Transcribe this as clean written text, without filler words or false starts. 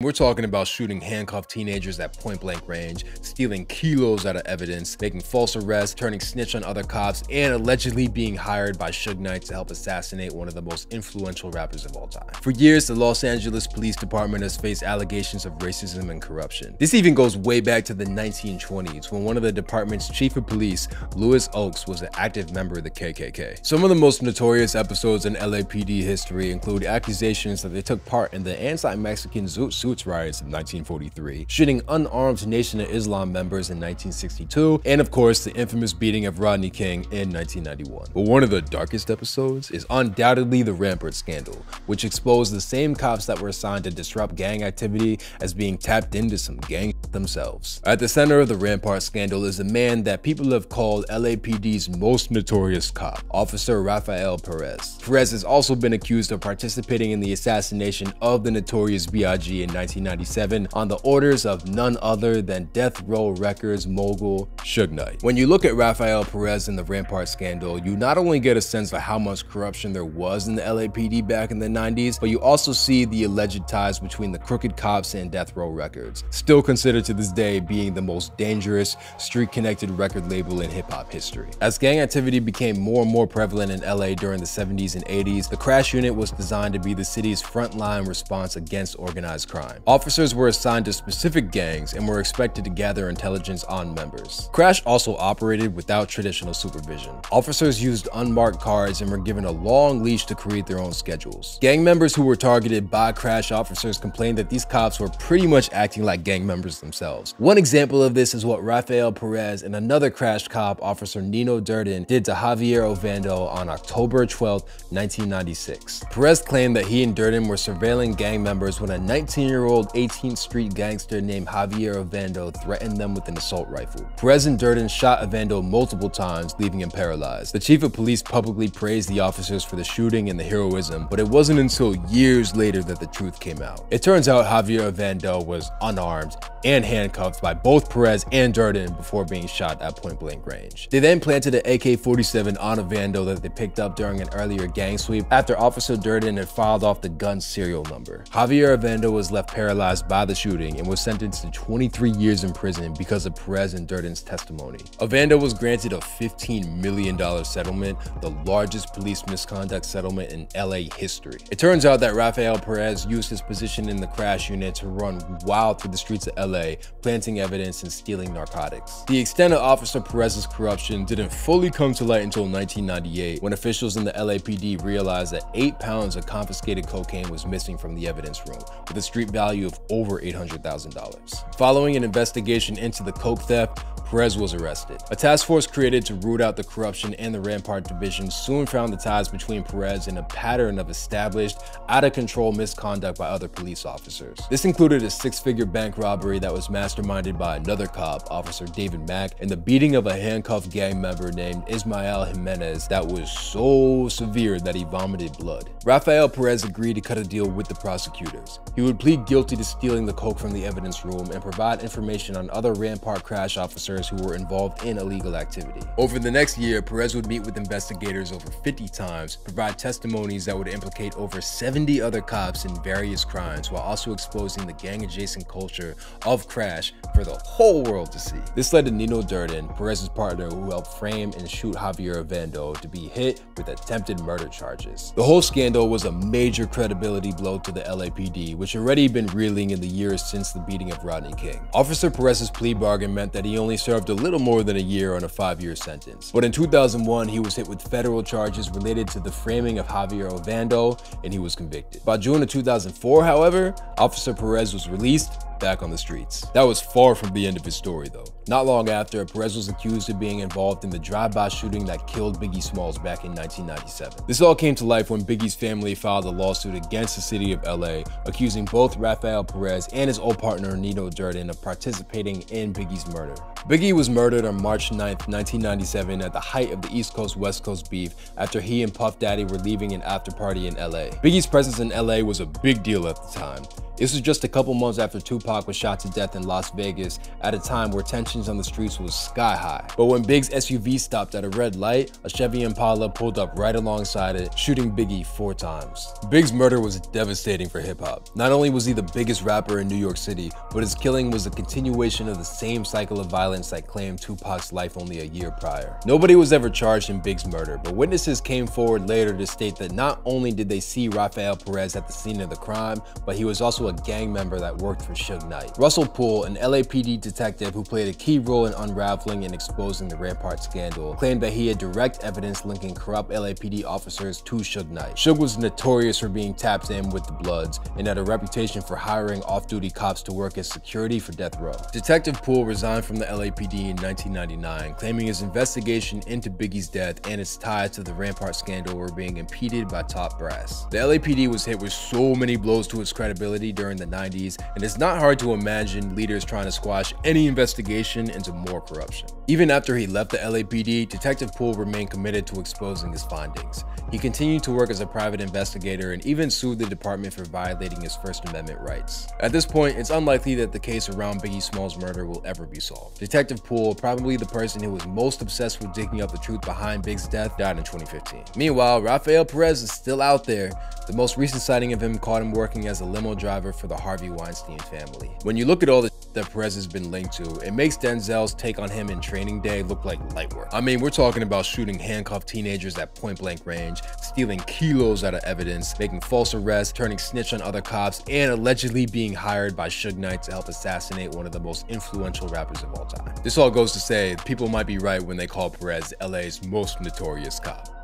We're talking about shooting handcuffed teenagers at point-blank range, stealing kilos out of evidence, making false arrests, turning snitch on other cops, and allegedly being hired by Suge Knight to help assassinate one of the most influential rappers of all time. For years, the Los Angeles Police Department has faced allegations of racism and corruption. This even goes way back to the 1920s, when one of the department's chief of police, Louis Oakes, was an active member of the KKK. Some of the most notorious episodes in LAPD history include accusations that they took part in the anti-Mexican Zoot Suits riots of 1943, shooting unarmed Nation of Islam members in 1962, and of course the infamous beating of Rodney King in 1991. But one of the darkest episodes is undoubtedly the Rampart scandal, which exposed the same cops that were assigned to disrupt gang activity as being tapped into some gang themselves. At the center of the Rampart scandal is a man that people have called LAPD's most notorious cop, Officer Rafael Perez. Perez has also been accused of participating in the assassination of the notorious B.I.G. in 1997 on the orders of none other than Death Row Records mogul Suge Knight. When you look at Rafael Perez in the Rampart scandal, you not only get a sense of how much corruption there was in the LAPD back in the 90s, but you also see the alleged ties between the crooked cops and Death Row Records, still considered to this day being the most dangerous, street-connected record label in hip-hop history. As gang activity became more and more prevalent in LA during the 70s and 80s, the Crash Unit was designed to be the city's frontline response against organized crime. Officers were assigned to specific gangs and were expected to gather intelligence on members. Crash also operated without traditional supervision. Officers used unmarked cards and were given a long leash to create their own schedules. Gang members who were targeted by Crash officers complained that these cops were pretty much acting like gang members themselves. One example of this is what Rafael Perez and another Crash cop, Officer Nino Durden, did to Javier Ovando on October 12, 1996. Perez claimed that he and Durden were surveilling gang members when a 19-year-old 18th Street gangster named Javier Ovando threatened them with an assault rifle. Perez and Durden shot Ovando multiple times, leaving him paralyzed. The chief of police publicly praised the officers for the shooting and the heroism, but it wasn't until years later that the truth came out. It turns out Javier Ovando was unarmed and handcuffed by both Perez and Durden before being shot at point-blank range. They then planted an AK-47 on Ovando that they picked up during an earlier gang sweep after Officer Durden had filed off the gun's serial number. Javier Ovando was left paralyzed by the shooting and was sentenced to 23 years in prison because of Perez and Durden's testimony. Ovando was granted a $15 million settlement, the largest police misconduct settlement in LA history. It turns out that Rafael Perez used his position in the Crash Unit to run wild through the streets of LA, planting evidence and stealing narcotics. The extent of Officer Perez's corruption didn't fully come to light until 1998, when officials in the LAPD realized that 8 pounds of confiscated cocaine was missing from the evidence room, with a street value of over $800,000. Following an investigation into the coke theft, Perez was arrested. A task force created to root out the corruption and the Rampart division soon found the ties between Perez and a pattern of established, out-of-control misconduct by other police officers. This included a 6-figure bank robbery that was masterminded by another cop, Officer David Mack, and the beating of a handcuffed gang member named Ismael Jimenez that was so severe that he vomited blood. Rafael Perez agreed to cut a deal with the prosecutors. He would plead guilty to stealing the coke from the evidence room and provide information on other Rampart Crash officers who were involved in illegal activity. Over the next year, Perez would meet with investigators over 50 times, provide testimonies that would implicate over 70 other cops in various crimes, while also exposing the gang-adjacent culture of Crash for the whole world to see. This led to Nino Durden, Perez's partner who helped frame and shoot Javier Ovando, to be hit with attempted murder charges. The whole scandal was a major credibility blow to the LAPD, which had already been reeling in the years since the beating of Rodney King. Officer Perez's plea bargain meant that he only served a little more than a year on a 5-year sentence. But in 2001, he was hit with federal charges related to the framing of Javier Ovando, and he was convicted. By June of 2004, however, Officer Perez was released back on the streets. That was far from the end of his story though. Not long after, Perez was accused of being involved in the drive-by shooting that killed Biggie Smalls back in 1997. This all came to life when Biggie's family filed a lawsuit against the city of LA, accusing both Rafael Perez and his old partner Nino Durden of participating in Biggie's murder. Biggie was murdered on March 9, 1997 at the height of the East Coast-West Coast beef after he and Puff Daddy were leaving an after party in LA. Biggie's presence in LA was a big deal at the time. This was just a couple months after Tupac Tupac was shot to death in Las Vegas at a time where tensions on the streets was sky high. But when Big's SUV stopped at a red light, a Chevy Impala pulled up right alongside it, shooting Biggie 4 times. Big's murder was devastating for hip-hop. Not only was he the biggest rapper in New York City, but his killing was a continuation of the same cycle of violence that claimed Tupac's life only a year prior. Nobody was ever charged in Big's murder, but witnesses came forward later to state that not only did they see Rafael Perez at the scene of the crime, but he was also a gang member that worked for Suge Knight. Russell Poole, an LAPD detective who played a key role in unraveling and exposing the Rampart scandal, claimed that he had direct evidence linking corrupt LAPD officers to Suge Knight. Suge was notorious for being tapped in with the Bloods and had a reputation for hiring off-duty cops to work as security for death row. Detective Poole resigned from the LAPD in 1999, claiming his investigation into Biggie's death and its ties to the Rampart scandal were being impeded by top brass. The LAPD was hit with so many blows to its credibility during the 90s, and it's not hard to imagine leaders trying to squash any investigation into more corruption. Even after he left the LAPD, Detective Poole remained committed to exposing his findings. He continued to work as a private investigator and even sued the department for violating his First Amendment rights. At this point, it's unlikely that the case around Biggie Smalls' murder will ever be solved. Detective Poole, probably the person who was most obsessed with digging up the truth behind Big's death, died in 2015. Meanwhile, Rafael Perez is still out there. The most recent sighting of him caught him working as a limo driver for the Harvey Weinstein family. When you look at all the that Perez has been linked to, it makes Denzel's take on him in Training Day look like light work. I mean, we're talking about shooting handcuffed teenagers at point-blank range, stealing kilos out of evidence, making false arrests, turning snitch on other cops, and allegedly being hired by Suge Knight to help assassinate one of the most influential rappers of all time. This all goes to say, people might be right when they call Perez LA's most notorious cop.